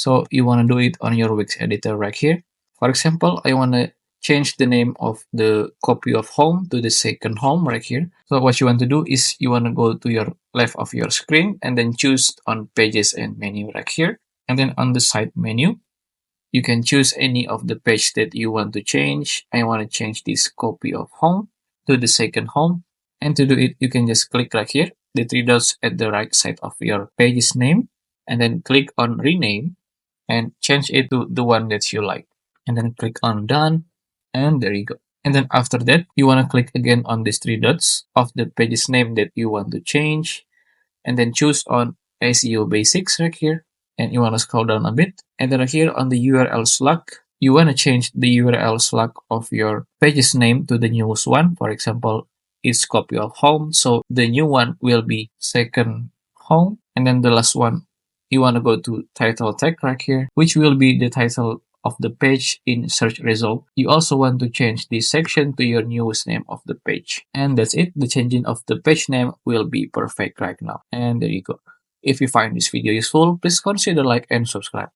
So you want to do it on your Wix editor right here. For example, I want to change the name of the copy of home to the second home right here. So what you want to do is you want to go to your left of your screen and then choose on pages and menu right here. And then on the side menu, you can choose any of the page that you want to change. I want to change this copy of home to the second home. And to do it, you can just click right here, the three dots at the right side of your page's name, and then click on rename and change it to the one that you like. And then click on done, and there you go. And then after that, you want to click again on these three dots of the page's name that you want to change, and then choose on SEO basics right here. And you want to scroll down a bit. And then here on the URL slug, you want to change the URL slug of your page's name to the newest one. For example, it's copy of home. So the new one will be second home. And then the last one, you want to go to title tag right here, which will be the title of the page in search result. You also want to change this section to your newest name of the page. And that's it. The changing of the page name will be perfect right now. And there you go. If you find this video useful, please consider like and subscribe.